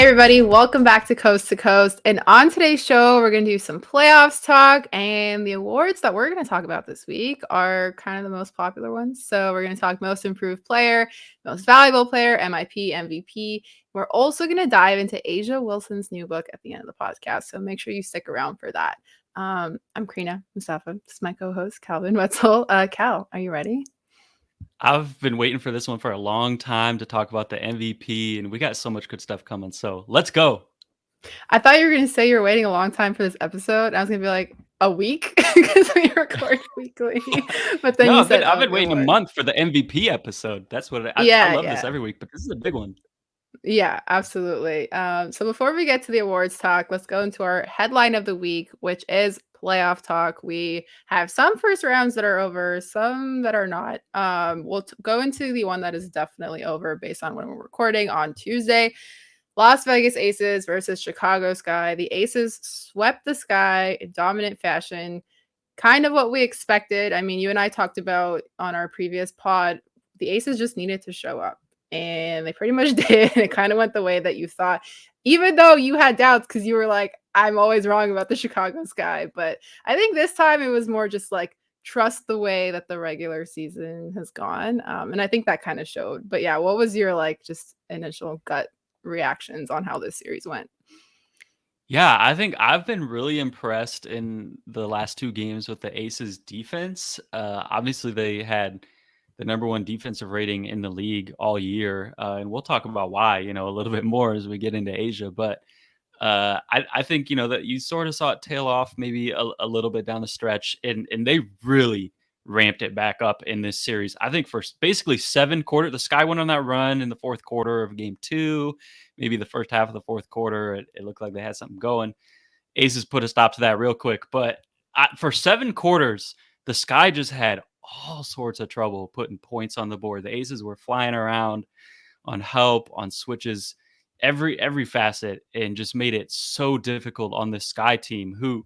Hey everybody, welcome back to Coast to Coast. And on today's show, we're going to do some playoffs talk, and the awards that we're going to talk about this week are kind of the most popular ones. So we're going to talk most improved player, most valuable player, MIP, MVP. We're also going to dive into A'ja Wilson's new book at the end of the podcast. So make sure you stick around for that. I'm Crina, Mustafa. This is my co-host, Calvin Wetzel. Cal, are you ready? I've been waiting for this one for a long time to talk about the MVP, and we got so much good stuff coming. So let's go. I thought you were going to say you're waiting a long time for this episode. I was going to be like, a week? Because we record weekly. But then No, you I've been said, I've oh, been the waiting a awards. month for the MVP episode. That's what I Yeah, love this yeah. every week, but this is a big one. Yeah, absolutely. So before we get to the awards talk, let's go into our headline of the week, which is playoff talk. We have some first rounds that are over, some that are not. We'll go into the one that is definitely over based on when we're recording on Tuesday. Las Vegas Aces versus Chicago Sky. The Aces swept the Sky in dominant fashion, kind of what we expected. I mean, you and I talked about on our previous pod, the Aces just needed to show up, and they pretty much did. It kind of went the way that you thought, even though you had doubts because you were like, I'm always wrong about the Chicago Sky. But I think this time it was more just like, trust the way that the regular season has gone. And I think that kind of showed. But yeah, what was your like just initial gut reactions on how this series went? Yeah, I think I've been really impressed in the last two games with the Aces defense. Obviously, they had the number one defensive rating in the league all year, and we'll talk about why, a little bit more as we get into Asia. But I think that you sort of saw it tail off maybe a little bit down the stretch, and they really ramped it back up in this series. I think for basically 7 quarters, the Sky went on that run in the fourth quarter of game two, maybe the first half of the fourth quarter. It looked like they had something going. Aces put a stop to that real quick, but for 7 quarters, the Sky just had all sorts of trouble putting points on the board. The Aces were flying around on help, on switches, every facet, and just made it so difficult on this Sky team, who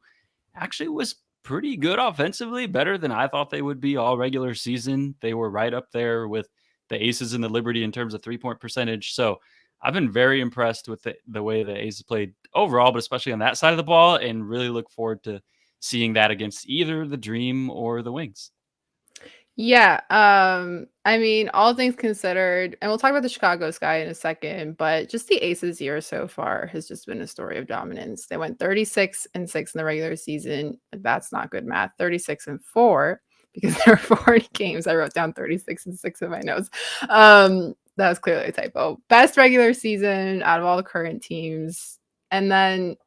actually was pretty good offensively, better than I thought they would be all regular season. They were right up there with the Aces and the Liberty in terms of 3-point percentage. So I've been very impressed with the way the Aces played overall, but especially on that side of the ball, and really look forward to seeing that against either the Dream or the Wings. Yeah, I mean, all things considered, and we'll talk about the Chicago Sky in a second, but just the Aces year so far has just been a story of dominance. They went 36-6 in the regular season. That's not good math. 36-4 because there were 40 games. I wrote down 36-6 in my notes. That was clearly a typo. Best regular season out of all the current teams. And then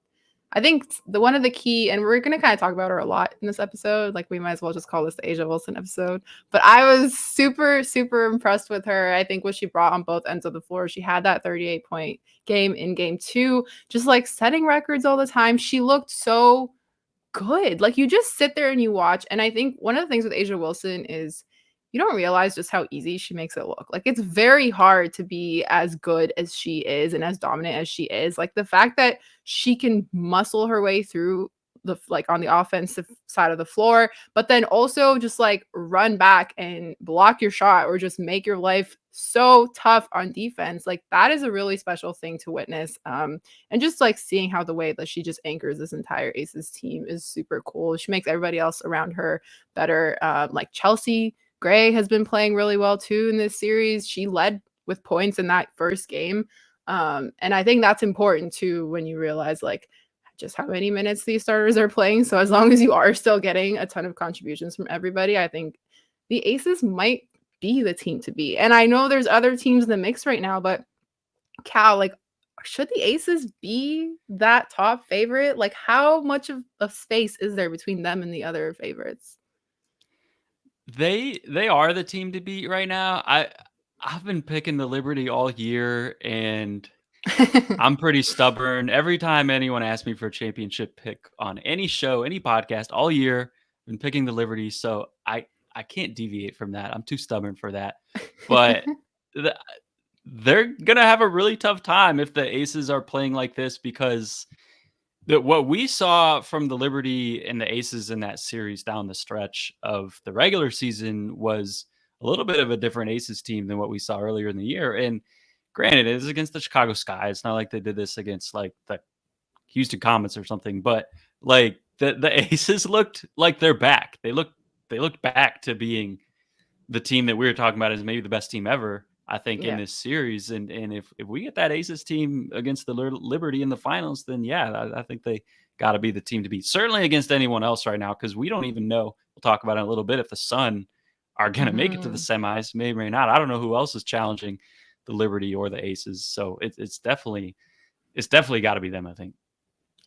I think the one of the key, and we're gonna kind of talk about her a lot in this episode. Like we might as well just call this the A'ja Wilson episode. But I was super, super impressed with her. I think what she brought on both ends of the floor. She had that 38-point game in game two, just like setting records all the time. She looked so good. Like you just sit there and you watch. And I think one of the things with A'ja Wilson is you don't realize just how easy she makes it look. Like it's very hard to be as good as she is and as dominant as she is. Like the fact that she can muscle her way through the like on the offensive side of the floor, but then also just like run back and block your shot or just make your life so tough on defense. Like that is a really special thing to witness. And just like seeing how the way that she just anchors this entire Aces team is super cool. She makes everybody else around her better. Like Chelsea Gray has been playing really well too in this series. She led with points in that first game. And I think that's important too when you realize like just how many minutes these starters are playing. So as long as you are still getting a ton of contributions from everybody, I think the Aces might be the team to be. And I know there's other teams in the mix right now, but Cal, like, should the Aces be that top favorite? Like, how much of space is there between them and the other favorites? They are the team to beat right now. I've been picking the Liberty all year, and I'm pretty stubborn. Every time anyone asks me for a championship pick on any show, any podcast all year, I've been picking the Liberty. So I can't deviate from that. I'm too stubborn for that. But the, they're gonna have a really tough time if the Aces are playing like this, because what we saw from the Liberty and the Aces in that series down the stretch of the regular season was a little bit of a different Aces team than what we saw earlier in the year. And granted, it is against the Chicago Sky. It's not like they did this against like the Houston Comets or something, but like the Aces looked like they're back. They looked back to being the team that we were talking about as maybe the best team ever, I think, in Yeah. this series. And if we get that Aces team against the Liberty in the finals, then yeah, I think they got to be the team to beat. Certainly against anyone else right now, because we don't even know. We'll talk about it in a little bit if the Sun are going to make it to the Mhm. semis, maybe or not. I don't know who else is challenging the Liberty or the Aces, so it's definitely got to be them, I think.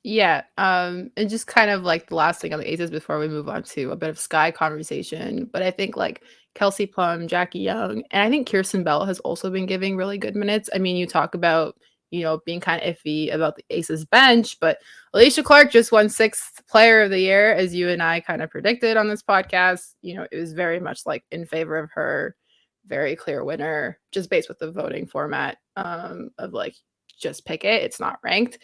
Yeah, and just kind of like the last thing on the Aces before we move on to a bit of Sky conversation, but I think like Kelsey Plum, Jackie Young, and I think Kirsten Bell has also been giving really good minutes. I mean, you talk about, being kind of iffy about the Aces bench, but Alicia Clark just won sixth player of the year, as you and I kind of predicted on this podcast. It was very much like in favor of her, very clear winner, just based with the voting format of like just pick it. It's not ranked.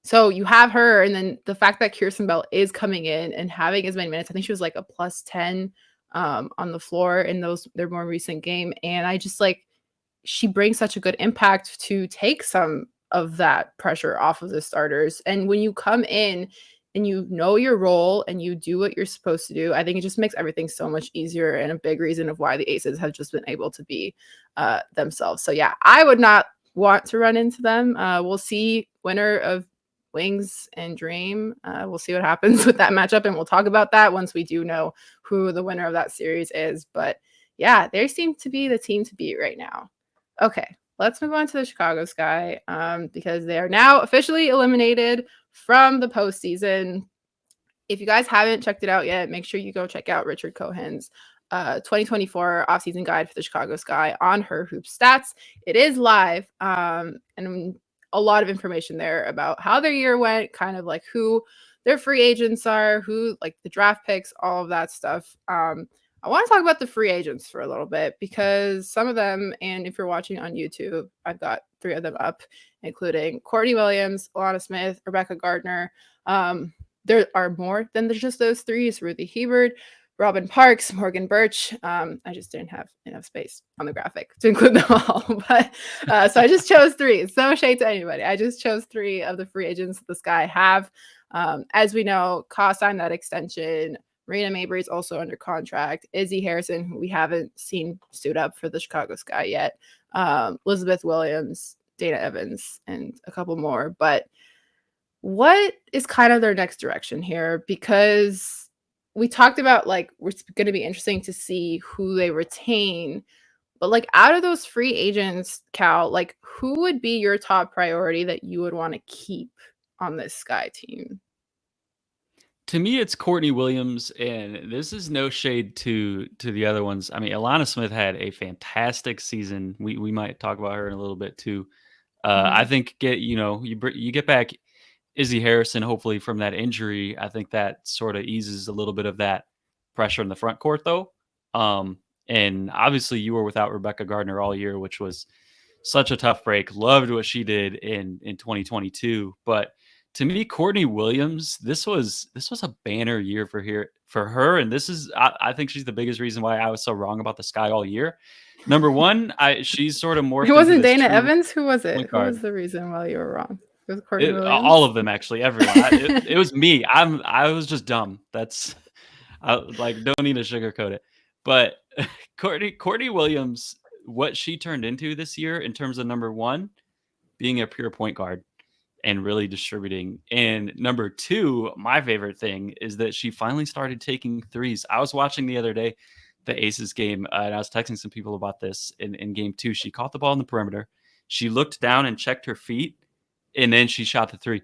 So you have her, and then the fact that Kirsten Bell is coming in and having as many minutes, I think she was like a plus 10 on the floor in their more recent game. And I just like she brings such a good impact to take some of that pressure off of the starters. And when you come in and you know your role and you do what you're supposed to do, I think it just makes everything so much easier and a big reason of why the Aces have just been able to be themselves. So yeah, I would not want to run into them. We'll see winner of Wings and Dream. We'll see what happens with that matchup, and we'll talk about that once we do know who the winner of that series is. But yeah, they seem to be the team to beat right now. Okay, let's move on to the Chicago Sky because they are now officially eliminated from the postseason. If you guys haven't checked it out yet, make sure you go check out Richard Cohen's 2024 offseason guide for the Chicago Sky on Her Hoop Stats. It is live, and a lot of information there about how their year went, kind of like who their free agents are, who like the draft picks, all of that stuff. I want to talk about the free agents for a little bit because some of them, and if you're watching on YouTube, I've got 3 of them up, including Courtney Williams, Alana Smith, Rebecca Gardner. There are more than just those 3. It's Ruthie Hebert, Robin Parks, Morgan Birch. I just didn't have enough space on the graphic to include them all. But so I just chose 3. It's no shade to anybody. I just chose 3 of the free agents that the Sky have. As we know, Ka signed that extension. Marina Mabry is also under contract. Izzy Harrison, who we haven't seen suit up for the Chicago Sky yet. Elizabeth Williams, Dana Evans, and a couple more. But what is kind of their next direction here? Because we talked about like it's going to be interesting to see who they retain. But like out of those free agents, Cal, like who would be your top priority that you would want to keep on this Sky team? To me, it's Courtney Williams, and this is no shade to the other ones. I mean, Alana Smith had a fantastic season. We might talk about her in a little bit too. I Mhm. think you get back Izzy Harrison hopefully from that injury. I think that sort of eases a little bit of that pressure in the front court though. And obviously you were without Rebecca Gardner all year, which was such a tough break. Loved what she did in 2022, but to me, Courtney Williams, this was a banner year for her, and this is I think she's the biggest reason why I was so wrong about the Sky all year. Number one, she's sort of It morphed into wasn't this Dana true Evans. Who was it? point Who was guard. the reason why you were wrong? It was Courtney All Williams. of them actually, everyone. It was me. I was just dumb. That's like don't need to sugarcoat it. But Courtney Williams, what she turned into this year in terms of number one, being a pure point guard and really distributing. And number two, my favorite thing is that she finally started taking threes. I was watching the other day the Aces game, and I was texting some people about this in game 2. She caught the ball in the perimeter. She looked down and checked her feet, and then she shot the 3.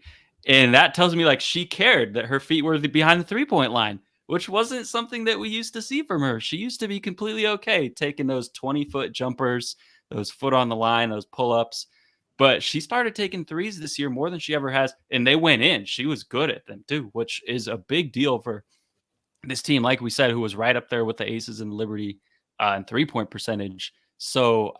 And that tells me like she cared that her feet were behind the 3-point line, which wasn't something that we used to see from her. She used to be completely okay taking those 20-foot jumpers, those foot on the line, those pull-ups. But she started taking threes this year more than she ever has, and they went in. She was good at them too, which is a big deal for this team, like we said, who was right up there with the Aces and Liberty in 3-point percentage. So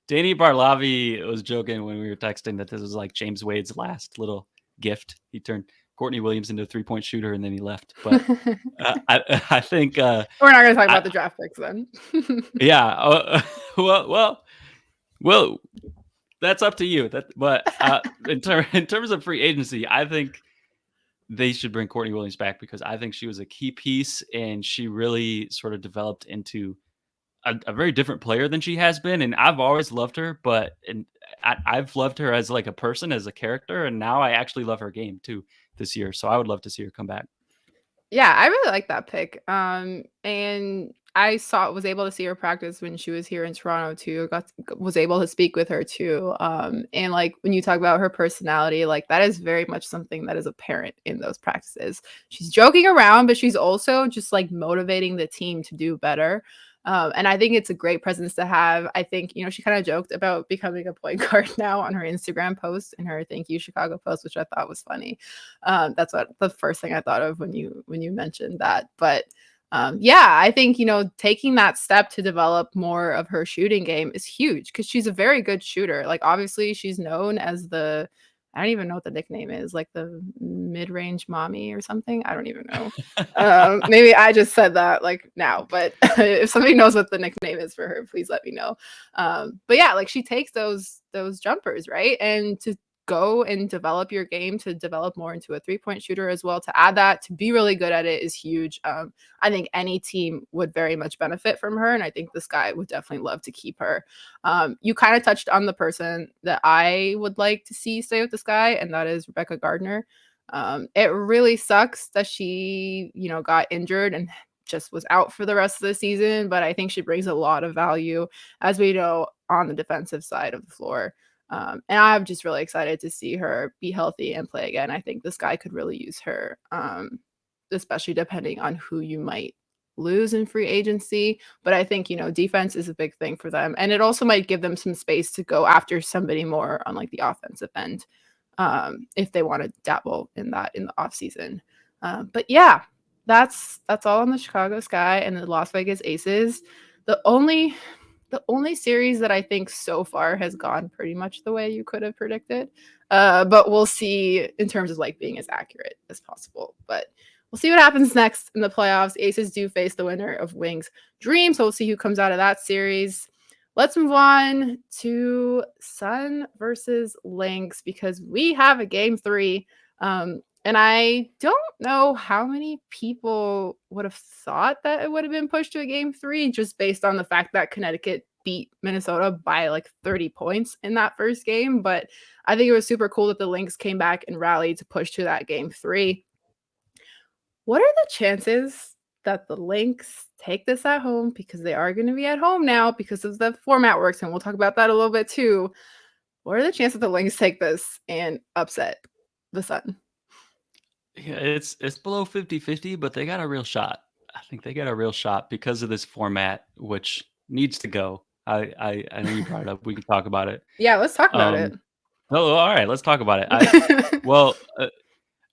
Danny Barlavi was joking when we were texting that this was like James Wade's last little gift. He turned Courtney Williams into a 3-point shooter and then he left. But I think We're not going to talk I, about the draft picks then. yeah. Well, Well, that's up to you. But in terms of free agency, I think they should bring Courtney Williams back because I think she was a key piece and she really sort of developed into a very different player than she has been. And I've always loved her, but I've loved her as like a person, as a character, and now I actually love her game too this year. So I would love to see her come back. Yeah, I really like that pick. And I was able to see her practice when she was here in Toronto too. Was able to speak with her too. And like when you talk about her personality, like that is very much something that is apparent in those practices. She's joking around, but she's also just like motivating the team to do better. And I think it's a great presence to have. I think, she kind of joked about becoming a point guard now on her Instagram post and her "Thank You Chicago" post, which I thought was funny. That's what the first thing I thought of when you mentioned that. But yeah, I think taking that step to develop more of her shooting game is huge because she's a very good shooter. Like obviously, she's known as the I don't even know what the nickname is, like the mid-range mommy or something. I don't even know. Maybe I just said that like now, but if somebody knows what the nickname is for her, please let me know. But yeah, like she takes those jumpers, right? And to go and develop your game to develop more into a three-point shooter as well, to add that, to be really good at it is huge. I think any team would very much benefit from her, and I think this guy would definitely love to keep her. You kind of touched on the person that I would like to see stay with this guy, and that is Rebecca Gardner. It really sucks that she, got injured and just was out for the rest of the season, but I think she brings a lot of value, as we know, on the defensive side of the floor. And I'm just really excited to see her be healthy and play again. I think this guy could really use her, especially depending on who you might lose in free agency. But I think, defense is a big thing for them. And it also might give them some space to go after somebody more on like the offensive end, if they want to dabble in that in the offseason. But yeah, that's all on the Chicago Sky and the Las Vegas Aces. The only series that I think so far has gone pretty much the way you could have predicted. But we'll see in terms of like being as accurate as possible. But we'll see what happens next in the playoffs. Aces do face the winner of Wings Dream, so we'll see who comes out of that series. Let's move on to Sun versus Lynx because we have a game 3. And I don't know how many people would have thought that it would have been pushed to a game 3 just based on the fact that Connecticut beat Minnesota by like 30 points in that first game. But I think it was super cool that the Lynx came back and rallied to push to that game 3. What are the chances that the Lynx take this at home, because they are going to be at home now because of the format works, and we'll talk about that a little bit too. What are the chances that the Lynx take this and upset the Sun? Yeah, it's below 50-50, but they got a real shot. I think they got a real shot because of this format, which needs to go. I know you brought it up. We can talk about it. Yeah, let's talk about it. Um, oh, all right, let's talk about it. Well, all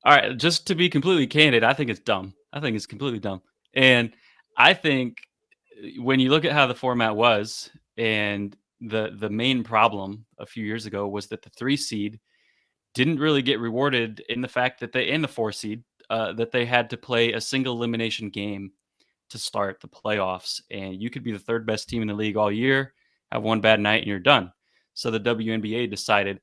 right, just to be completely candid, I think it's dumb. I think it's completely dumb. And I think when you look at how the format was, and the main problem a few years ago was that the 3 seed didn't really get rewarded in the fact that the 4 seed, that they had to play a single elimination game to start the playoffs, and you could be the 3rd best team in the league all year, have one bad night, and you're done. So the WNBA decided,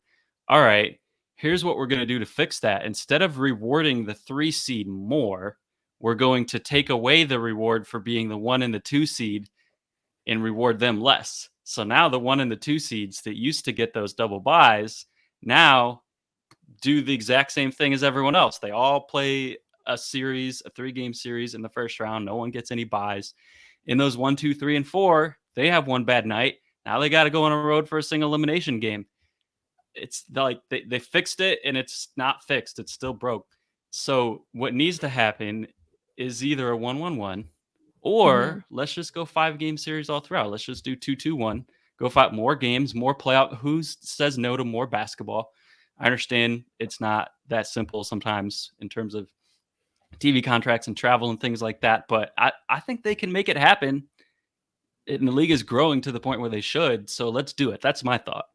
all right, here's what we're going to do to fix that. Instead of rewarding the 3 seed more, we're going to take away the reward for being the 1 and the 2 seed and reward them less. So now the 1 and the 2 seeds that used to get those double buys now do the exact same thing as everyone else. They all play a series, a 3-game series in the first round. No one gets any buys. In those 1, 2, 3, and 4, they have one bad night. Now they got to go on a road for a single elimination game. It's like they fixed it and it's not fixed. It's still broke. So what needs to happen is either a 1-1-1 Mhm. or let's just go 5-game series all throughout. Let's just do 2-2-1. Go fight more games, more playoff. Who says no to more basketball? I understand it's not that simple sometimes in terms of TV contracts and travel and things like that, but I think they can make it happen. And the league is growing to the point where they should. So let's do it. That's my thought.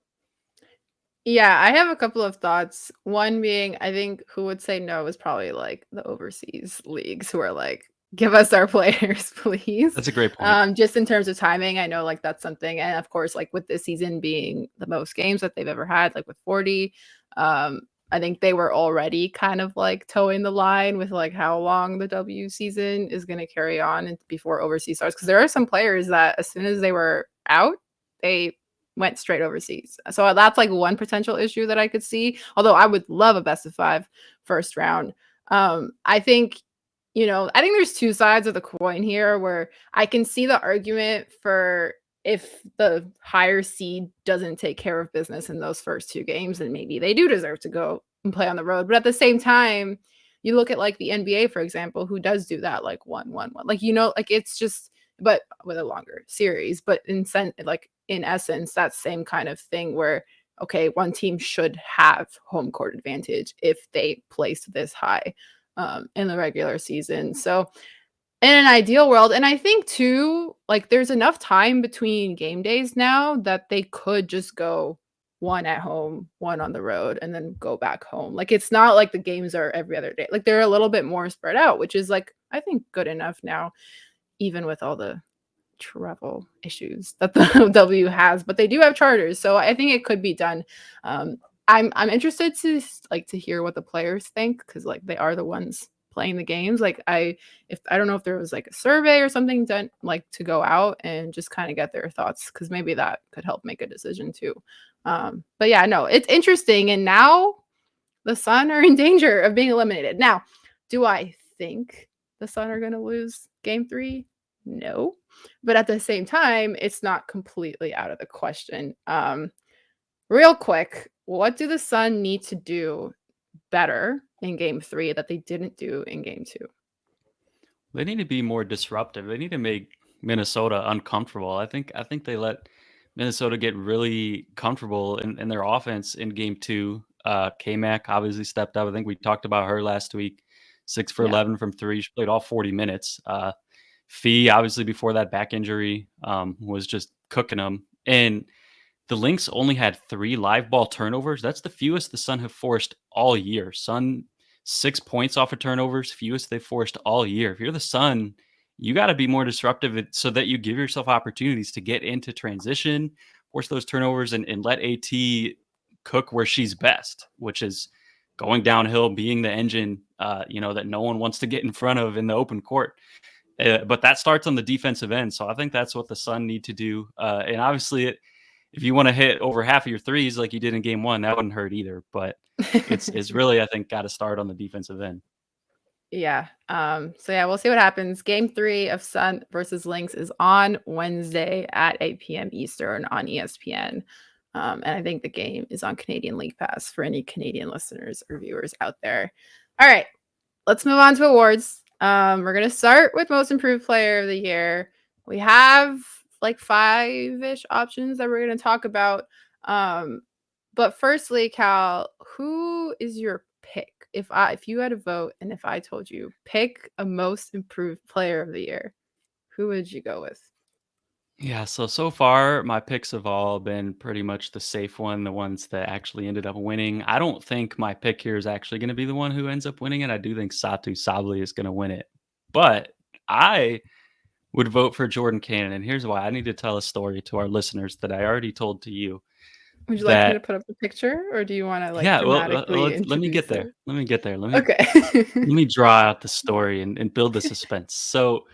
Yeah, I have a couple of thoughts. One being, I think who would say no is probably like the overseas leagues who are like, give us our players, please. That's a great point. Just in terms of timing, I know like that's something, and of course, like with this season being the most games that they've ever had, like with 40, I think they were already kind of like towing the line with like how long the W season is going to carry on and before overseas starts. Because there are some players that as soon as they were out, they went straight overseas. So that's like one potential issue that I could see. Although I would love a best of 5 first round. I think I think there's two sides of the coin here where I can see the argument for if the higher seed doesn't take care of business in those first two games, then maybe they do deserve to go and play on the road. But at the same time, you look at like the NBA, for example, who does do that like 1-1-1. Like, like it's just, but with a longer series. But like in essence, that same kind of thing where, okay, one team should have home court advantage if they place this high in the regular season. So in an ideal world, and I think too, like there's enough time between game days now that they could just go one at home, one on the road, and then go back home. Like it's not like the games are every other day. Like they're a little bit more spread out, which is like I think good enough now, even with all the travel issues that the W has, but they do have charters, so I think it could be done. I'm interested to hear what the players think because like they are the ones playing the games. Like I don't know if there was like a survey or something done like to go out and just kind of get their thoughts because maybe that could help make a decision too. But yeah, no, it's interesting, and now the Sun are in danger of being eliminated. Now, do I think the Sun are going to lose Game 3? No, but at the same time, it's not completely out of the question. Real quick, what do the Sun need to do better in Game 3 that they didn't do in Game 2? They need to be more disruptive. They need to make Minnesota uncomfortable. I think they let Minnesota get really comfortable in their offense in game two. K-Mac obviously stepped up. I think we talked about her last week. 6 for Yeah. 11 from three. She played all 40 minutes. Fee, obviously, before that back injury, was just cooking them. And the Lynx only had 3 live ball turnovers. That's the fewest the Sun have forced all year. Sun 6 points off of turnovers, fewest they've forced all year. If you're the Sun, you got to be more disruptive so that you give yourself opportunities to get into transition, force those turnovers, and let AT cook where she's best, which is going downhill, being the engine, that no one wants to get in front of in the open court. But that starts on the defensive end. So I think that's what the Sun need to do. And obviously, if you want to hit over half of your threes like you did in game one, that wouldn't hurt either. But it's really, I think, got to start on the defensive end. Yeah. So yeah, we'll see what happens. Game 3 of Sun versus Lynx is on Wednesday at 8 p.m. Eastern on ESPN. And I think the game is on Canadian League Pass for any Canadian listeners or viewers out there. All right, let's move on to awards. We're gonna start with Most Improved Player of the Year. We have like 5-ish options that we're gonna talk about. But firstly, Cal, who is your pick? If you had a vote and if I told you pick a Most Improved Player of the Year, who would you go with? Yeah, so far my picks have all been pretty much the safe one, the ones that actually ended up winning. I don't think my pick here is actually going to be the one who ends up winning it. I do think Satu Sabli is going to win it. But I would vote for Jordan Cannon, and here's why. I need to tell a story to our listeners that I already told to you. Would you like me to That put up a picture or do you want to like Yeah, well, dramatically let me get introduce there. it? Let me get there. Okay. Let me draw out the story and build the suspense. So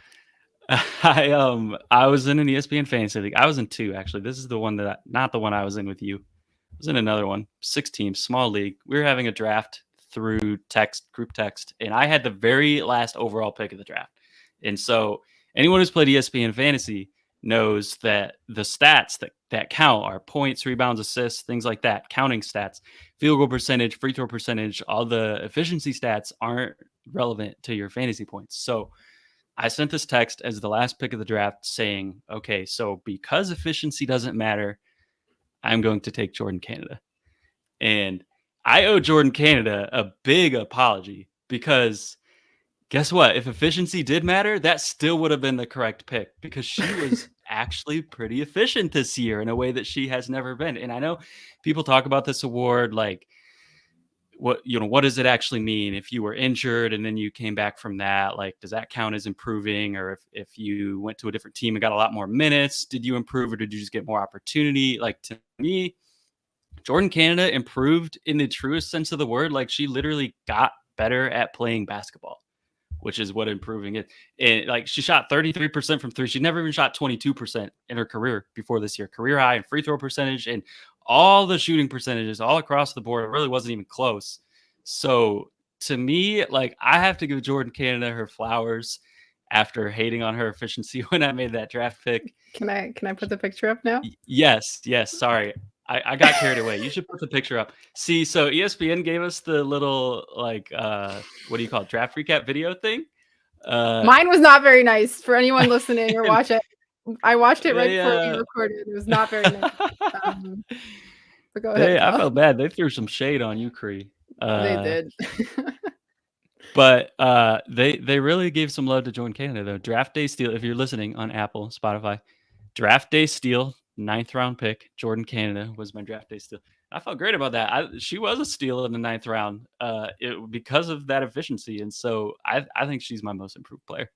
I was in an ESPN fantasy league. I was in two actually. This is the one not the one I was in with you. I was in another one, 6 teams, small league. We were having a draft through group text, and I had the very last overall pick of the draft. And so anyone who's played ESPN fantasy knows that the stats that count are points, rebounds, assists, things like that, counting stats, field goal percentage, free throw percentage, all the efficiency stats aren't relevant to your fantasy points. So I sent this text as the last pick of the draft saying, okay, so because efficiency doesn't matter, I'm going to take Jordan Canada. And I owe Jordan Canada a big apology because guess what? If efficiency did matter, that still would have been the correct pick because she was actually pretty efficient this year in a way that she has never been. And I know people talk about this award like what does it actually mean if you were injured and then you came back from that? Like, does that count as improving? Or if you went to a different team and got a lot more minutes, did you improve or did you just get more opportunity? Like, to me, Jordan Canada improved in the truest sense of the word. Like, she literally got better at playing basketball, which is what improving it. And like, she shot 33% from three. She never even shot 22% in her career before this year. Career high in free throw percentage and all the shooting percentages all across the board. It really wasn't even close. So to me, like, I have to give Jordan Canada her flowers after hating on her efficiency when I made that draft pick. Can I put the picture up now? Yes, yes. Sorry. I got carried away. You should put the picture up. See, so ESPN gave us the little, like, what do you call it, draft recap video thing. Mine was not very nice for anyone listening or watching. I watched it right before we they recorded. It was not very nice. But go ahead, I Kyle. felt bad. They threw some shade on you, Cree. They did. But they really gave some love to Jordan Canada though. Draft day steal. If you're listening on Apple, Spotify, draft day steal, 9th round pick. Jordan Canada was my draft day steal. I felt great about that. She was a steal in the 9th round, because of that efficiency, and so I think she's my most improved player.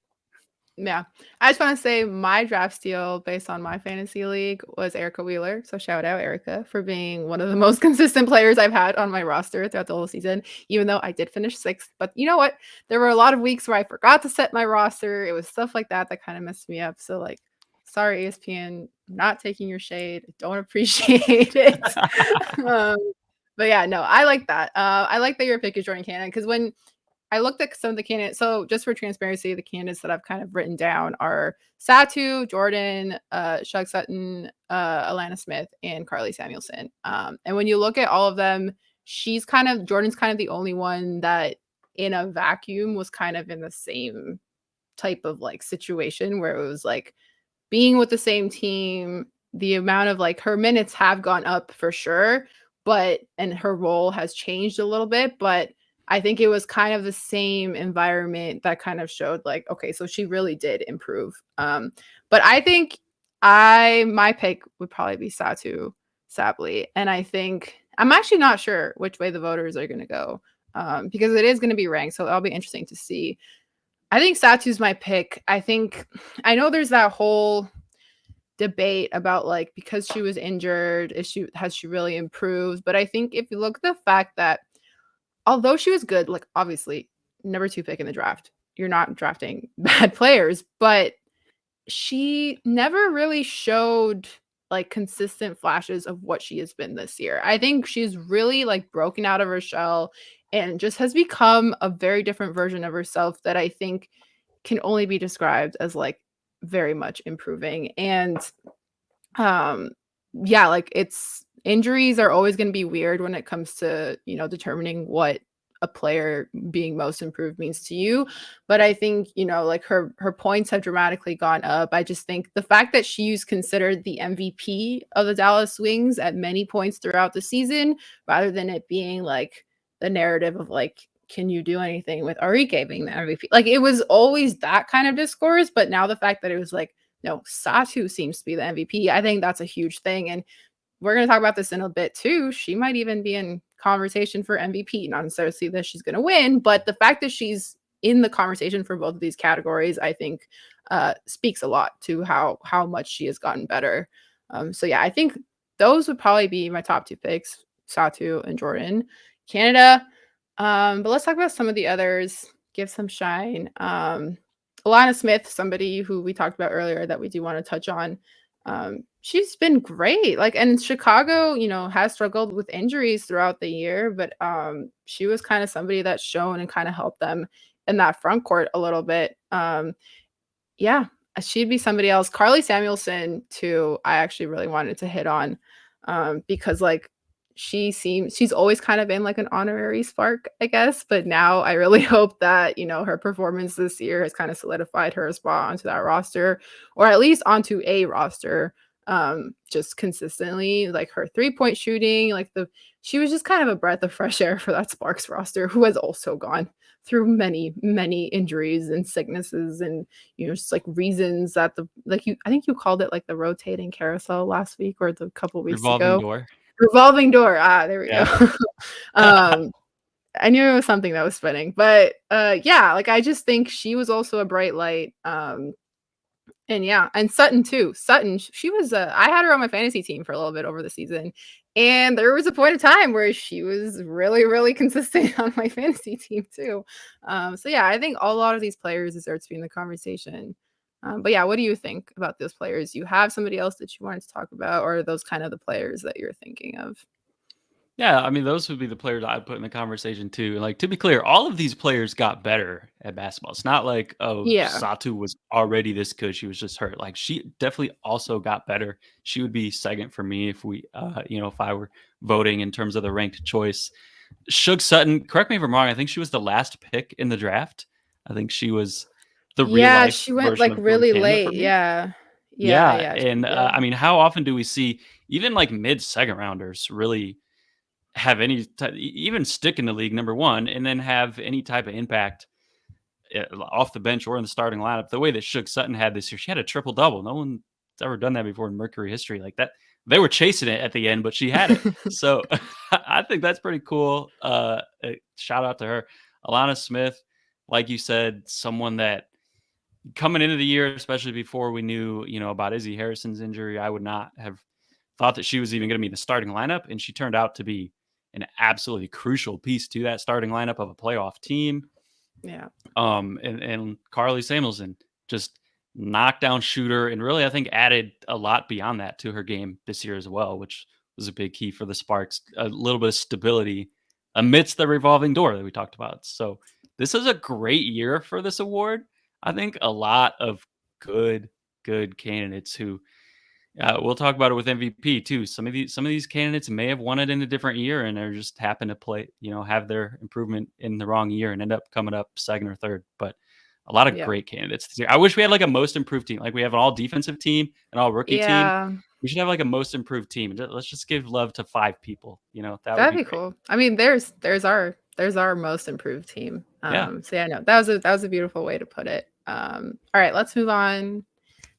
Yeah. I just want to say my draft steal based on my fantasy league was Erica Wheeler. So shout out Erica for being one of the most consistent players I've had on my roster throughout the whole season, even though I did finish 6th. But you know what? There were a lot of weeks where I forgot to set my roster. It was stuff like that that kind of messed me up. So like, sorry, ESPN, I'm not taking your shade. I don't appreciate it. But yeah, no, I like that. I like that your pick is Jordan Cannon because when I looked at some of the candidates. So just for transparency, the candidates that I've kind of written down are Satu, Jordan, Shug Sutton, Alana Smith, and Carly Samuelson. And when you look at all of them, Jordan's kind of the only one that in a vacuum was kind of in the same type of like situation where it was like being with the same team, the amount of like her minutes have gone up for sure, and her role has changed a little bit, but I think it was kind of the same environment that kind of showed like, okay, so she really did improve. But I think my pick would probably be Satu Sabley. And I think I'm actually not sure which way the voters are going to go because it is going to be ranked. So it'll be interesting to see. I think Satu's my pick. I know there's that whole debate about like because she was injured, has she really improved? But I think if you look at the fact that although she was good, like obviously number 2 pick in the draft, you're not drafting bad players, but she never really showed like consistent flashes of what she has been this year. I think she's really like broken out of her shell and just has become a very different version of herself that I think can only be described as like very much improving. And yeah, like injuries are always going to be weird when it comes to, determining what a player being most improved means to you. But I think, like her points have dramatically gone up. I just think the fact that she's considered the MVP of the Dallas Wings at many points throughout the season, rather than it being like the narrative of like, can you do anything with Arike being the MVP? Like it was always that kind of discourse, but now the fact that it was like, no, Satu seems to be the MVP. I think that's a huge thing. And we're going to talk about this in a bit too. She might even be in conversation for MVP, not necessarily that she's going to win, but the fact that she's in the conversation for both of these categories, I think speaks a lot to how much she has gotten better. So yeah, I think those would probably be my top 2 picks, Satu and Jordan. Canada. But let's talk about some of the others, give some shine. Alana Smith, somebody who we talked about earlier that we do want to touch on. She's been great. Like, and Chicago, has struggled with injuries throughout the year, but she was kind of somebody that's shown and kind of helped them in that front court a little bit. Yeah, she'd be somebody else. Carly Samuelson, too, I actually really wanted to hit on because like she's always kind of been like an honorary spark, I guess. But now I really hope that, her performance this year has kind of solidified her spot onto that roster, or at least onto a roster, just consistently. Like her 3-point shooting, she was just kind of a breath of fresh air for that Sparks roster, who has also gone through many, many injuries and sicknesses and, just like reasons that I think you called it like the rotating carousel last week or the couple weeks Revolving ago. door. Revolving door. There we Yeah. go. I knew it was something that was spinning, but yeah, like I just think she was also a bright light. And yeah, and Sutton too. Sutton, she was I had her on my fantasy team for a little bit over the season. And there was a point of time where she was really, really consistent on my fantasy team too. So yeah, I think a lot of these players deserve to be in the conversation. But yeah, what do you think about those players? You have somebody else that you wanted to talk about, or are those kind of the players that you're thinking of? Yeah, I mean, those would be the players I'd put in the conversation too. And like to be clear, all of these players got better at basketball. It's not like, oh, Yeah. Satu was already this good. She was just hurt. Like she definitely also got better. She would be second for me if we if I were voting in terms of the ranked choice. Shug Sutton, correct me if I'm wrong, I think she was the last pick in the draft. I think she was the real Yeah, life she went version like of Jordan really Canada for late. me. Yeah. Yeah, Yeah, yeah, she and I did. mean, how often do we see even like mid second rounders really have any even stick in the league, number one, and then have any type of impact off the bench or in the starting lineup the way that Shook Sutton had this year? She had a triple double. No one's ever done that before in Mercury history like that. They were chasing it at the end, but she had it. So I think that's pretty cool. Shout out to her. Alana Smith, like you said, someone that coming into the year, especially before we knew, about Izzy Harrison's injury, I would not have thought that she was even going to be in the starting lineup, and she turned out to be an absolutely crucial piece to that starting lineup of a playoff team. Yeah. And Carly Samuelson, just knockdown shooter, and really I think added a lot beyond that to her game this year as well, which was a big key for the Sparks. A little bit of stability amidst the revolving door that we talked about. So this is a great year for this award. I think a lot of good candidates who we'll talk about it with MVP too. Some of these candidates may have won it in a different year and are just happen to play, have their improvement in the wrong year and end up coming up second or third. But a lot of Yeah. great candidates this year. I wish we had like a most improved team. Like we have an all defensive team, an all rookie team. Yeah. We should have like a most improved team. Let's just give love to 5 people. That would That'd be be great. cool. I mean, there's our most improved team. Yeah. So yeah, no, that was a beautiful way to put it. All right, let's move on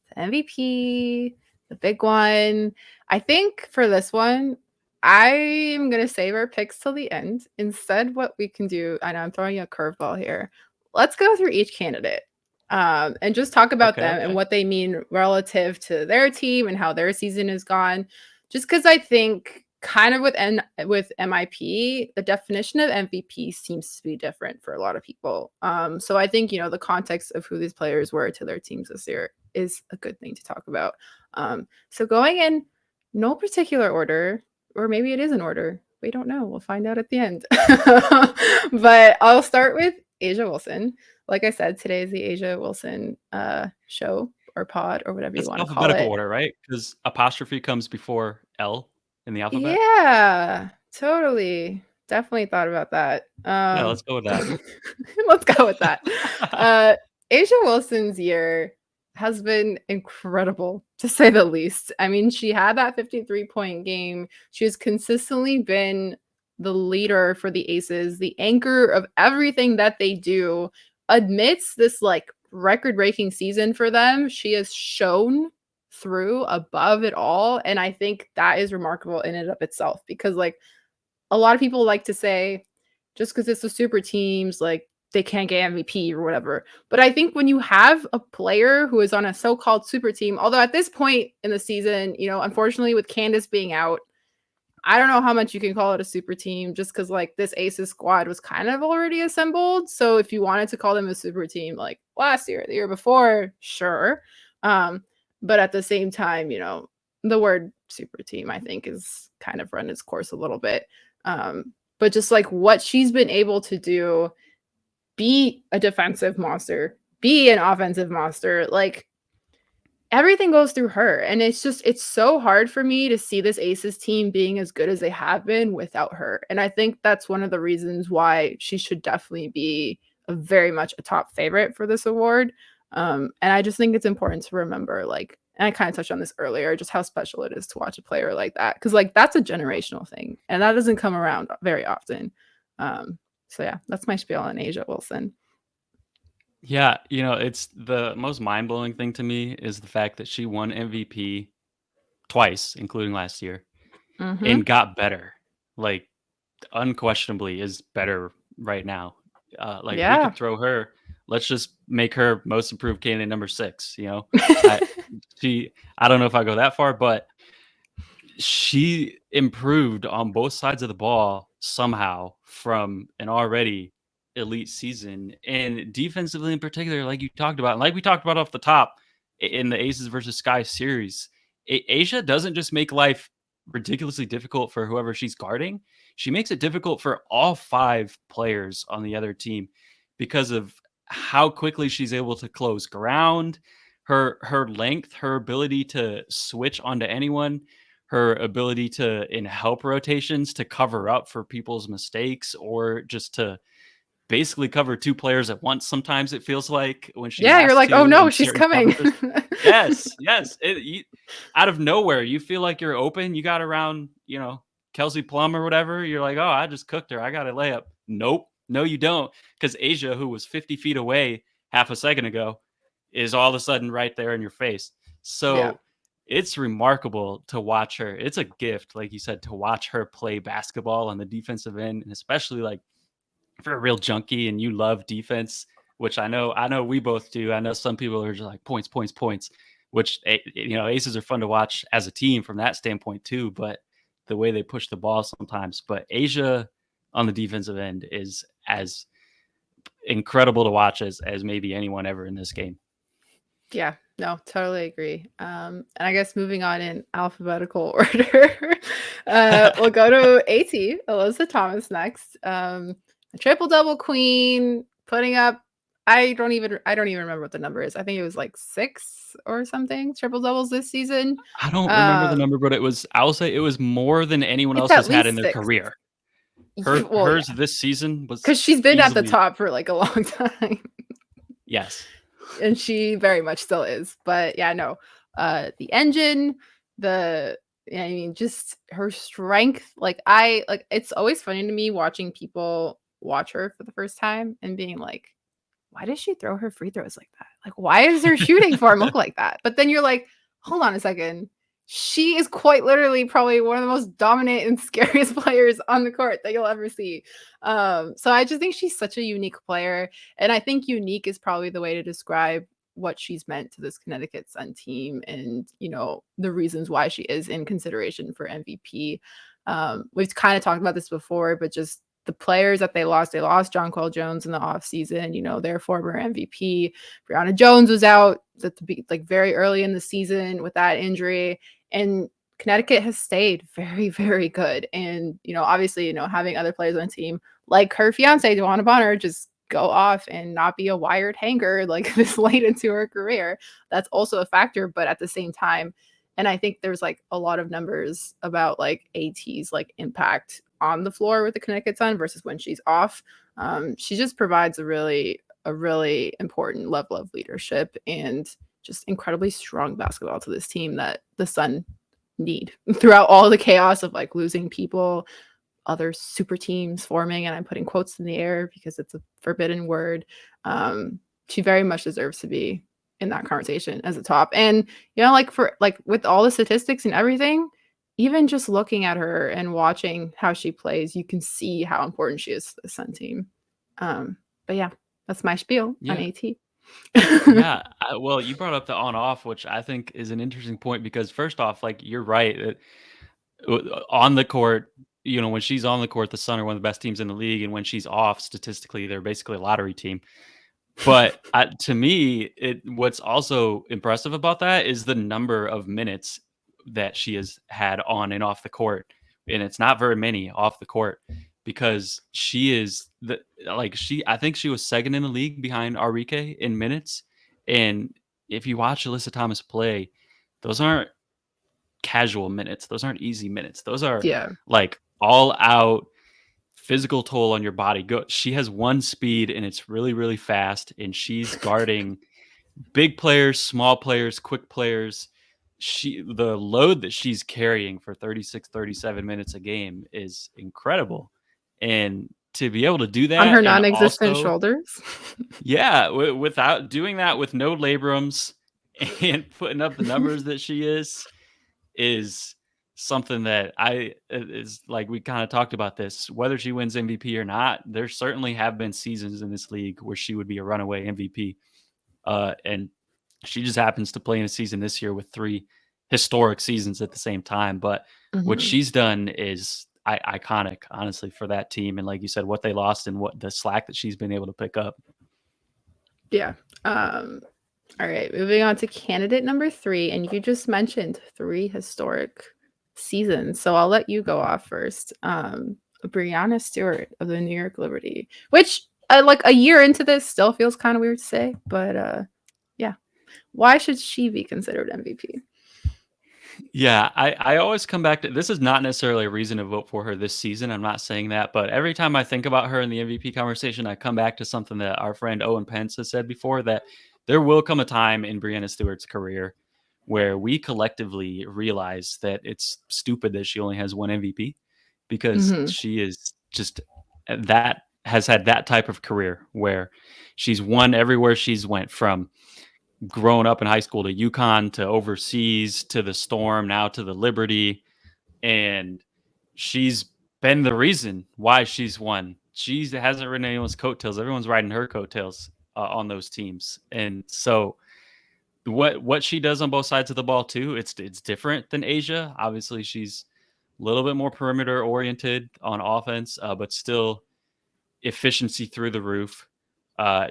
to MVP, the big one. I think for this one, I'm gonna save our picks till the end. Instead, what we can do, I know I'm throwing you a curveball here. Let's go through each candidate. And just talk about Okay. them and Okay. what they mean relative to their team and how their season has gone. Just because I think kind of with MIP, the definition of MVP seems to be different for a lot of people. So I think the context of who these players were to their teams this year is a good thing to talk about. So going in no particular order, or maybe it is in order. We don't know. We'll find out at the end. But I'll start with Asia Wilson. Like I said, today is the Asia Wilson show or pod or whatever you It's want to call alphabetical it. order, right? Because apostrophe comes before L in the alphabet. Yeah, totally. Definitely thought about that. Yeah, let's go with that. Let's go with that. Uh, Asia Wilson's year has been incredible, to say the least. I mean, she had that 53-point game. She has consistently been the leader for the Aces, the anchor of everything that they do. Amidst this like record-breaking season for them, she has shown through above it all. And I think that is remarkable in and of itself because like a lot of people like to say just because it's the super teams, like they can't get MVP or whatever. But I think when you have a player who is on a so-called super team, although at this point in the season, unfortunately with Candace being out, I don't know how much you can call it a super team just because like this Aces squad was kind of already assembled. So if you wanted to call them a super team like last year, the year before, sure. Um, but at the same time, the word super team, I think, is kind of run its course a little bit. But just like what she's been able to do, be a defensive monster, be an offensive monster, like everything goes through her. And it's so hard for me to see this Aces team being as good as they have been without her. And I think that's one of the reasons why she should definitely be very much a top favorite for this award. And I just think it's important to remember, like, and I kind of touched on this earlier, just how special it is to watch a player like that. Cause like that's a generational thing and that doesn't come around very often. So yeah, that's my spiel on Asia Wilson. Yeah, it's the most mind-blowing thing to me is the fact that she won MVP twice, including last year, Mm-hmm. and got better. Like, unquestionably is better right now. Like we Yeah. could throw her. Let's just make her most improved candidate number 6. You know, I I don't know if I go that far, but she improved on both sides of the ball somehow from an already elite season. And defensively in particular, like you talked about, and like we talked about off the top in the Aces versus Sky series, Asia doesn't just make life ridiculously difficult for whoever she's guarding. She makes it difficult for all 5 players on the other team because of how quickly she's able to close ground, her length, her ability to switch onto anyone, her ability to in help rotations to cover up for people's mistakes or just to basically cover 2 players at once sometimes it feels like when she Yeah, you're has like, "Oh, to no, in she's certain coming." coverages. Yes, yes. Out of nowhere, you feel like you're open. You got around, Kelsey Plum or whatever. You're like, oh, I just cooked her. I got a layup. Nope. No, you don't. Because Asia, who was 50 feet away half a second ago, is all of a sudden right there in your face. Yeah. So it's remarkable to watch her. It's a gift, like you said, to watch her play basketball on the defensive end, and especially like if you're a real junkie and you love defense, which I know we both do. I know some people are just like points, points, points, which Aces are fun to watch as a team from that standpoint too. But the way they push the ball sometimes, but Asia on the defensive end is as incredible to watch as maybe anyone ever in this game. Yeah, no, totally agree. And I guess moving on in alphabetical order, we'll go to AT, Alyssa Thomas next. A triple double queen, putting up. I don't even remember what the number is. I think it was like 6 or something triple doubles this season. I don't remember the Um, number, but I'll say it was more than anyone it's else at has had in least their 6. career. Her Well, yeah, hers this season was because she's been at the easily top for like a long time. yes. And she very much still is. But yeah, no, the engine, the I mean, just her strength. Like it's always funny to me watching people watch her for the first time and being like, why does she throw her free throws like that? Like, why does her shooting form look like that? But then you're like, hold on a second. She is quite literally probably one of the most dominant and scariest players on the court that you'll ever see. So I just think she's such a unique player. And I think unique is probably the way to describe what she's meant to this Connecticut Sun team and, the reasons why she is in consideration for MVP. We've kind of talked about this before, but just the players that they lost Jonquel Jones in the offseason, their former MVP. Brianna Jones was out like very early in the season with that injury. And Connecticut has stayed very, very good. And, obviously, having other players on the team like her fiance, Joanna Bonner, just go off and not be a wired hanger like this late into her career. That's also a factor. But at the same time, and I think there's like a lot of numbers about like AT's like impact on the floor with the Connecticut Sun versus when she's off. She just provides a really important level of leadership and just incredibly strong basketball to this team that the Sun need throughout all the chaos of like losing people, other super teams forming, and I'm putting quotes in the air because it's a forbidden word. She very much deserves to be in that conversation as a top. And like for like with all the statistics and everything, even just looking at her and watching how she plays, you can see how important she is to the Sun team. But yeah, that's my spiel on Yeah. AT. Yeah, well, you brought up the on-off, which I think is an interesting point because first off, like you're right, on the court, when she's on the court, the Sun are one of the best teams in the league, and when she's off, statistically, they're basically a lottery team. But to me, what's also impressive about that is the number of minutes that she has had on and off the court, and it's not very many off the court because she is I think she was second in the league behind Arike in minutes. And if you watch Alyssa Thomas play, those aren't casual minutes. Those aren't easy minutes. Those are Yeah. like all out physical toll on your body. She has one speed and it's really, really fast. And she's guarding big players, small players, quick players. The load that she's carrying for 36, 37 minutes a game is incredible. And to be able to do On her that and non-existent also, shoulders. yeah, without doing that with no labrums and putting up the numbers that she is something that is like we kind of talked about this. Whether she wins MVP or not, there certainly have been seasons in this league where she would be a runaway MVP. And she just happens to play in a season this year with three historic seasons at the same time. But what Mhm. she's done is iconic, honestly, for that team. And like you said, what they lost and what the slack that she's been able to pick up. Yeah. All right, moving on to candidate number 3, and you just mentioned 3 historic seasons, so I'll let you go off first. Breanna Stewart of the New York Liberty, which, like, a year into this still feels kind of weird to say, but yeah. Why should she be considered MVP? Yeah, I always come back to this is not necessarily a reason to vote for her this season. I'm not saying that, but every time I think about her in the MVP conversation, I come back to something that our friend Owen Pence has said before that there will come a time in Breanna Stewart's career where we collectively realize that it's stupid that she only has one MVP because Mhm. she is just that has had that type of career where she's won everywhere she's went from growing up in high school to UConn to overseas to the Storm, now to the Liberty. And she's been the reason why she's won. She hasn't ridden anyone's coattails. Everyone's riding her coattails on those teams. And so what she does on both sides of the ball too, it's different than Asia. Obviously, she's a little bit more perimeter oriented on offense, but still efficiency through the roof.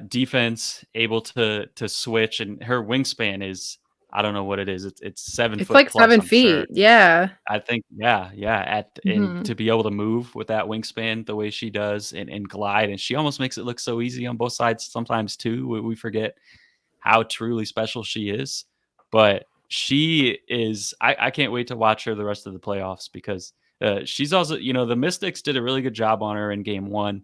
Defense able to switch, and her wingspan is I don't know what it is. It's seven It's foot like plus. 7 I'm sure. feet, yeah. I think yeah. And Mhm. to be able to move with that wingspan the way she does and glide, and she almost makes it look so easy on both sides sometimes too. We forget how truly special she is. But she is I can't wait to watch her the rest of the playoffs because she's also, the Mystics did a really good job on her in game one.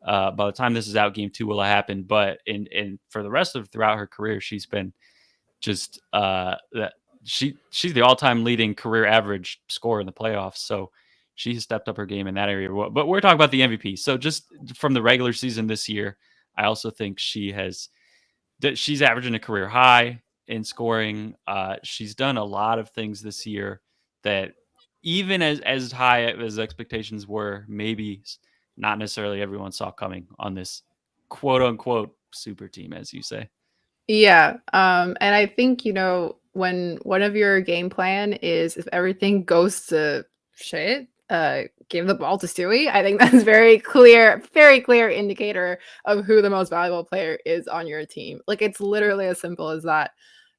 By the time this is out, game two will have happened. But in for the rest of throughout her career, she's been just that she's the all-time leading career average scorer in the playoffs. So she has stepped up her game in that area. But we're talking about the MVP. So just from the regular season this year, I also think she's averaging a career high in scoring. She's done a lot of things this year that even as high as expectations were, maybe not necessarily everyone saw coming on this quote unquote super team, as you say. Yeah, and I think, when one of your game plan is if everything goes to shit, give the ball to Stewie. I think that's very clear indicator of who the most valuable player is on your team. Like, it's literally as simple as that.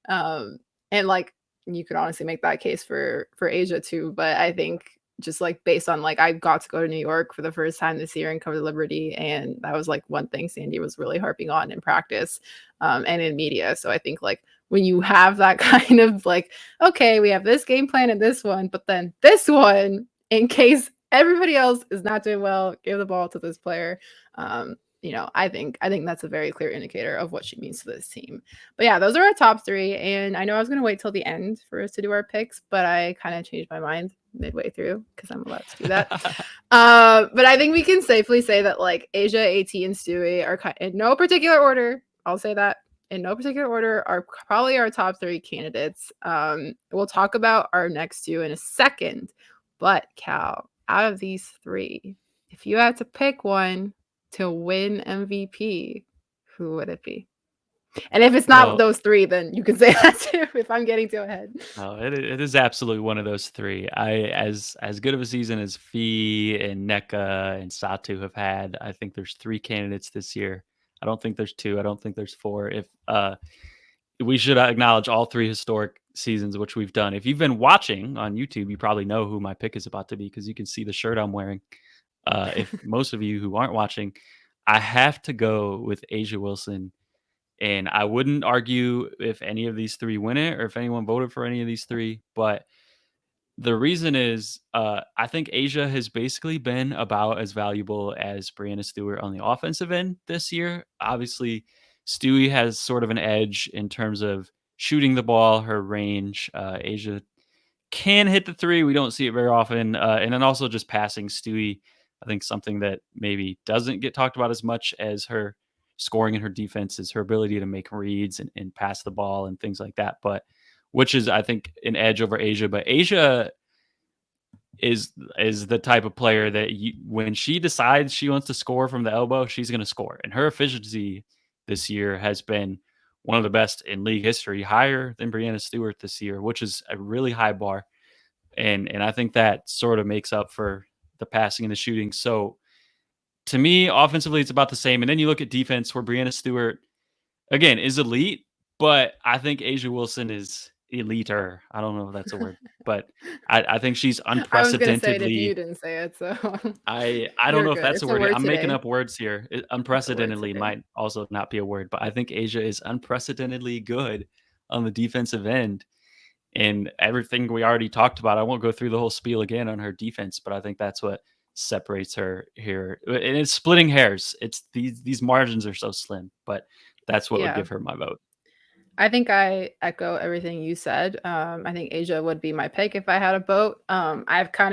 And, like, you could honestly make that case for Asia too, but I think just, like, based on, like, I got to go to New York for the first time this year and cover the Liberty, and that was, like, one thing Sandy was really harping on in practice, and in media. So I think, like, when you have that kind of, like, okay, we have this game plan and this one, but then this one, in case everybody else is not doing well, give the ball to this player. I think that's a very clear indicator of what she means to this team. But yeah, those are our top 3, and I know I was gonna wait till the end for us to do our picks, but I kind of changed my mind midway through because I'm allowed to do that. But I think we can safely say that, like, Asia, AT, and Stewie are in no particular order. I'll say that in no particular order are probably our top 3 candidates. We'll talk about our next 2 in a second. But Cal, out of these 3, if you had to pick one to win MVP, who would it be? And if it's not Well, those 3, then you can say that too if I'm getting too ahead. no, it is absolutely one of those three. As good of a season as Fee and Neka and Satu have had, I think there's three candidates this year. I don't think there's two. I don't think there's four. If we should acknowledge all three historic seasons, which we've done. If you've been watching on YouTube, you probably know who my pick is about to be because you can see the shirt I'm wearing. If most of you who aren't watching, I have to go with Asia Wilson, and I wouldn't argue if any of these three win it or if anyone voted for any of these three. But the reason is, I think Asia has basically been about as valuable as Brianna Stewart on the offensive end this year. Obviously, Stewie has sort of an edge in terms of shooting the ball, her range. Asia can hit the three. We don't see it very often. And then also just passing Stewie, I think something that maybe doesn't get talked about as much as her scoring and her defense is her ability to make reads and pass the ball and things like that. But which is, I think, an edge over Asia. But Asia is the type of player that when she decides she wants to score from the elbow, she's going to score. And her efficiency this year has been one of the best in league history, higher than Breanna Stewart this year, which is a really high bar. And I think that sort of makes up for the passing and the shooting. So to me, offensively, it's about the same. And then you look at defense, where Breanna Stewart again is elite, but I think Asia Wilson is eliter. I don't know if that's a word, but I think she's I was gonna say it if you unprecedentedly. didn't say it, so I don't you're know if good. that's a It's a word. word I'm making today. up words here. It's a word Unprecedentedly today. might also not be a word, but I think Asia is unprecedentedly good on the defensive end. And everything we already talked about, I won't go through the whole spiel again on her defense, but I think that's what separates her here. And it's splitting hairs. It's these margins are so slim, but that's what would Yeah. give her my vote. I think I echo everything you said. I think Asia would be my pick if I had a vote.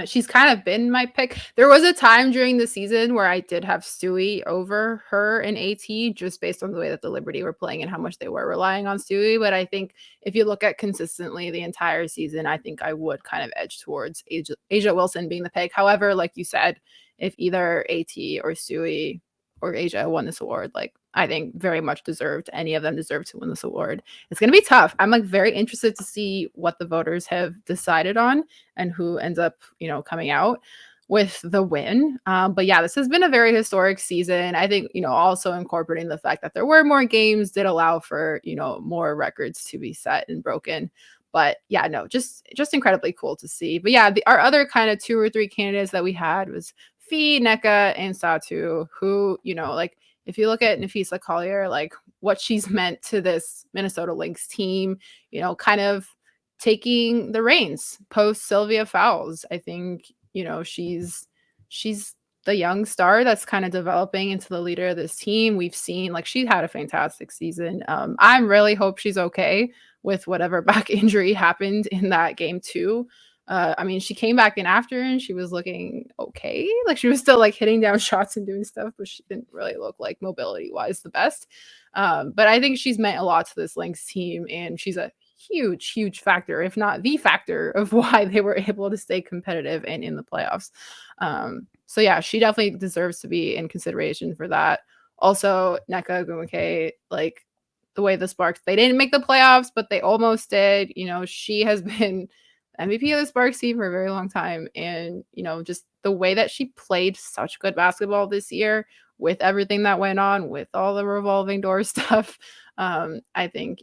She's kind of been my pick. There was a time during the season where I did have Stewie over her in AT, just based on the way that the Liberty were playing and how much they were relying on Stewie. But I think if you look at consistently the entire season, I think I would kind of edge towards Asia Wilson being the pick. However, like you said, if either AT or Stewie or Asia won this award, like I think very much deserved. Any of them deserve to win this award. It's going to be tough. I'm like very interested to see what the voters have decided on and who ends up, coming out with the win. But yeah, this has been a very historic season. I think, also incorporating the fact that there were more games did allow for, more records to be set and broken. But yeah, no, just incredibly cool to see. But yeah, our other kind of 2 or 3 candidates that we had was Fee, Nneka, and Satu, who, like if you look at Nafisa Collier, like what she's meant to this Minnesota Lynx team, kind of taking the reins post Sylvia Fowles. I think, she's the young star that's kind of developing into the leader of this team. We've seen like she had a fantastic season. I really hope she's okay with whatever back injury happened in that game too. I mean, she came back in after and she was looking okay. Like she was still like hitting down shots and doing stuff, but she didn't really look like mobility wise the best. But I think she's meant a lot to this Lynx team, and she's a huge, huge factor, if not the factor, of why they were able to stay competitive and in the playoffs. So yeah, she definitely deserves to be in consideration for that. Also, Nneka Ogwumike, like the way the Sparks, they didn't make the playoffs, but they almost did. She has been MVP of the Sparks team for a very long time. And, just the way that she played such good basketball this year with everything that went on, with all the revolving door stuff, I think,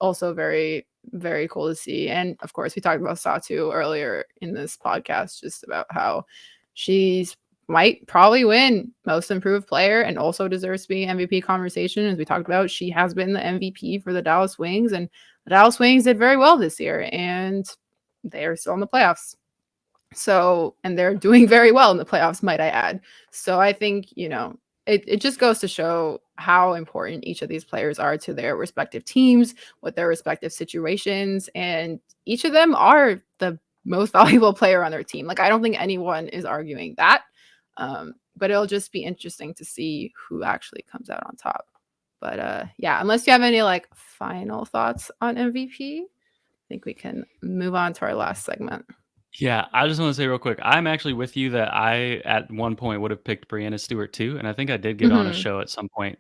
also very, very cool to see. And of course, we talked about Satu earlier in this podcast, just about how she's might probably win most improved player and also deserves to be MVP conversation. As we talked about, she has been the MVP for the Dallas Wings, and the Dallas Wings did very well this year. And they're still in the playoffs. So, and they're doing very well in the playoffs, might I add. So I think, it just goes to show how important each of these players are to their respective teams, with their respective situations. And each of them are the most valuable player on their team. Like, I don't think anyone is arguing that. But it'll just be interesting to see who actually comes out on top. But yeah, unless you have any like final thoughts on MVP, I think we can move on to our last segment. Yeah, I just want to say real quick, I'm actually with you that I at one point would have picked Breanna Stewart too, and I think I did get on a Mhm. show at some point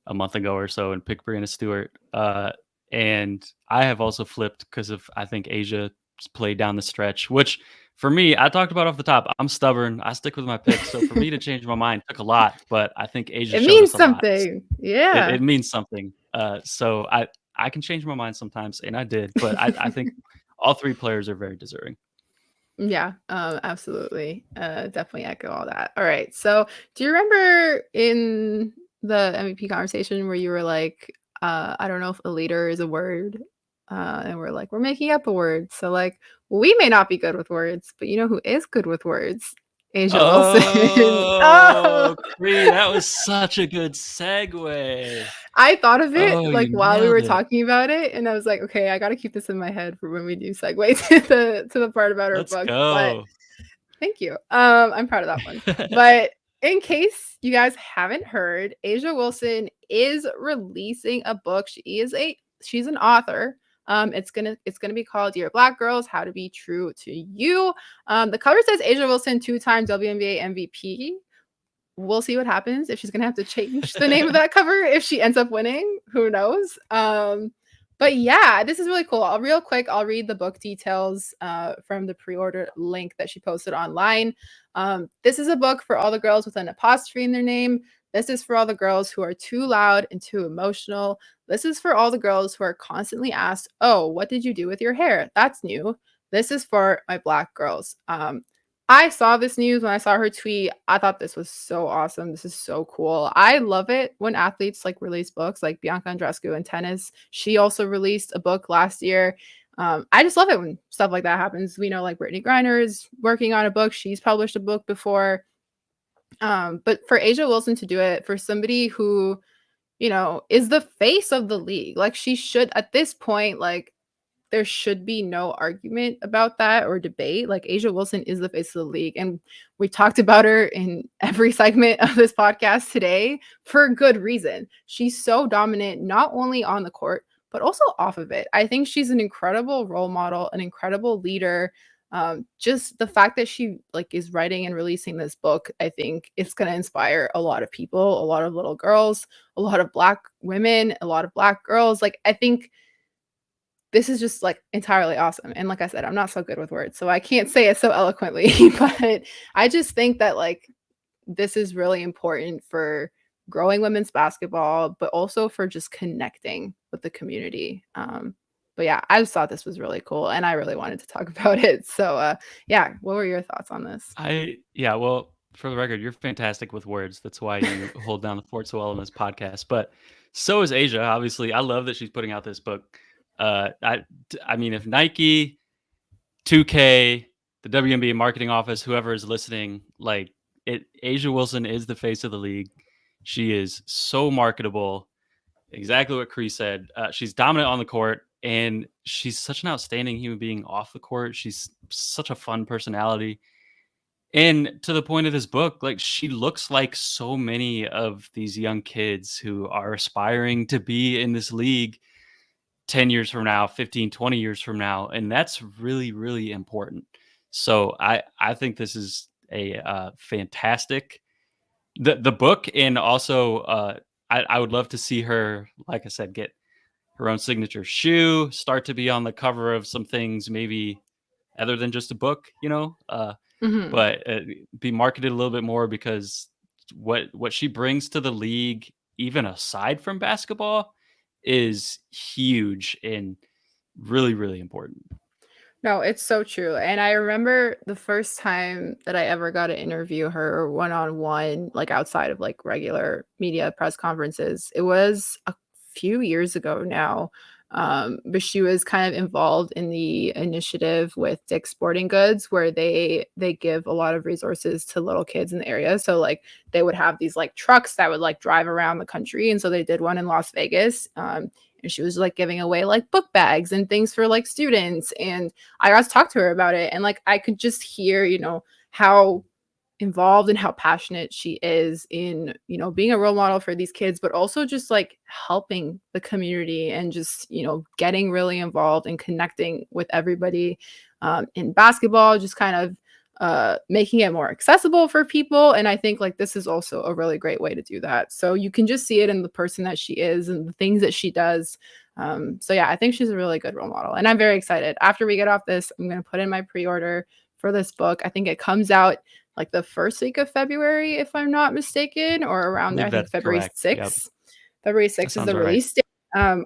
a month ago or so and picked Breanna Stewart. And I have also flipped because of I think Asia's played down the stretch, which for me, I talked about off the top. I'm stubborn. I stick with my picks. So for me to change my mind took a lot, but I think Asia It showed us means a lot. something. It, Yeah. it means something. So I can change my mind sometimes, and I did, but I think all 3 players are very deserving. Yeah, absolutely. Definitely echo all that. All right. So, do you remember in the MVP conversation where you were like, I don't know if a leader is a word, and we're like, we're making up a word. So, like, we may not be good with words, but you know who is good with words? Asia Wilson. Oh, Oh, Cree, that was such a good segue. I thought of it Oh, like you while we nailed were it. talking about it, and I was like, okay, I got to keep this in my head for when we do segue to the part about her Let's book. But go. thank you. I'm proud of that one. But in case you guys haven't heard, Asia Wilson is releasing a book. She's an author. It's gonna be called Dear Black Girls: How to Be True to You. The cover says Asia Wilson, two-time WNBA MVP. We'll see what happens if she's gonna have to change the name of that cover if she ends up winning. Who knows? But yeah, this is really cool. Real quick, I'll read the book details from the pre-order link that she posted online. This is a book for all the girls with an apostrophe in their name. This is for all the girls who are too loud and too emotional. This is for all the girls who are constantly asked, "Oh, what did you do with your hair? That's new." This is for my Black girls. I saw this news when I saw her tweet. I thought this was so awesome. This is so cool. I love it when athletes like release books, like Bianca Andreescu in tennis. She also released a book last year. I just love it when stuff like that happens. We know like Brittany Griner is working on a book. She's published a book before. But for Asia Wilson to do it, for somebody who, is the face of the league, like she should at this point, like there should be no argument about that or debate. Like Asia Wilson is the face of the league. And we talked about her in every segment of this podcast today for good reason. She's so dominant, not only on the court, but also off of it. I think she's an incredible role model, an incredible leader. Just the fact that she like is writing and releasing this book, I think it's going to inspire a lot of people, a lot of little girls, a lot of Black women, a lot of Black girls. Like I think this is just like entirely awesome. And like I said, I'm not so good with words, so I can't say it so eloquently, but I just think that like this is really important for growing women's basketball, but also for just connecting with the community. But yeah, I just thought this was really cool and I really wanted to talk about it. So yeah, what were your thoughts on this? Yeah, well, for the record, you're fantastic with words. That's why you hold down the fort so well in this podcast. But so is Asia. Obviously, I love that she's putting out this book. I mean, if Nike, 2K, the WNBA marketing office, whoever is listening, like Asia Wilson is the face of the league. She is so marketable. Exactly what Cree said. She's dominant on the court, and she's such an outstanding human being off the court. She's such a fun personality. And to the point of this book, like she looks like so many of these young kids who are aspiring to be in this league 10 years from now, 15, 20 years from now. And that's really, really important. So I think this is a fantastic, the book. And also I would love to see her, like I said, get her own signature shoe, start to be on the cover of some things, maybe other than just a book, Mhm. but be marketed a little bit more because what she brings to the league, even aside from basketball, is huge and really, really important. No, it's so true. And I remember the first time that I ever got to interview her one on one, like outside of like regular media press conferences. It was a few years ago now. But she was kind of involved in the initiative with Dick's Sporting Goods, where they give a lot of resources to little kids in the area. So like they would have these like trucks that would like drive around the country, and so they did one in Las Vegas. And she was like giving away like book bags and things for like students, and I got to talk to her about it, and like I could just hear, how involved and how passionate she is in, being a role model for these kids, but also just like helping the community and just, getting really involved and connecting with everybody in basketball, just kind of making it more accessible for people. And I think like this is also a really great way to do that. So you can just see it in the person that she is and the things that she does. So yeah, I think she's a really good role model, and I'm very excited. After we get off this, I'm going to put in my pre-order for this book. I think it comes out like the first week of February, if I'm not mistaken, or I around there. believe I think that's February correct. Yep. 6th. February That 6th is sounds the all right. release date.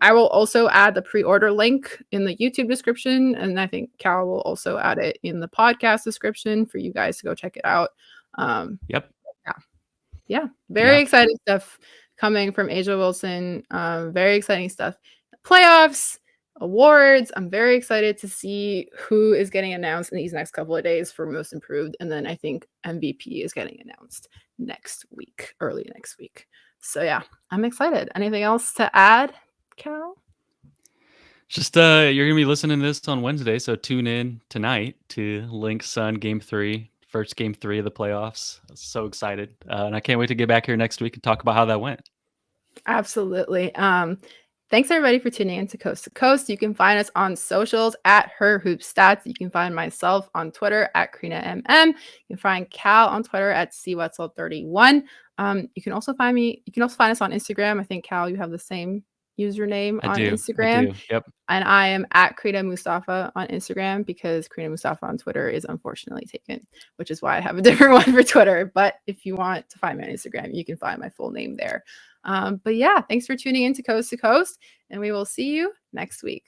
I will also add the pre-order link in the YouTube description, and I think Cal will also add it in the podcast description for you guys to go check it out. Yep. Yeah, yeah, very Yeah. exciting stuff coming from Asia Wilson. Very exciting stuff. Playoffs, awards. I'm very excited to see who is getting announced in these next couple of days for most improved, and then I think MVP is getting announced next week, early next week. So yeah, I'm excited. Anything else to add, Cal? Just you're gonna be listening to this on Wednesday, so tune in tonight to Lynx Sun Game 3, first Game 3 of the playoffs. So excited, and I can't wait to get back here next week and talk about how that went. Absolutely. Thanks everybody for tuning in to Coast to Coast. You can find us on socials at Her Hoop Stats. You can find myself on Twitter at Crina MM. You can find Cal on Twitter at Wetzel31. You can also find me. You can also find us on Instagram. I think Cal, you have the same username I on do. I Instagram. do. Yep. And I am at Crina Mustafa on Instagram because Crina Mustafa on Twitter is unfortunately taken, which is why I have a different one for Twitter. But if you want to find me on Instagram, you can find my full name there. But yeah, thanks for tuning in to Coast, and we will see you next week.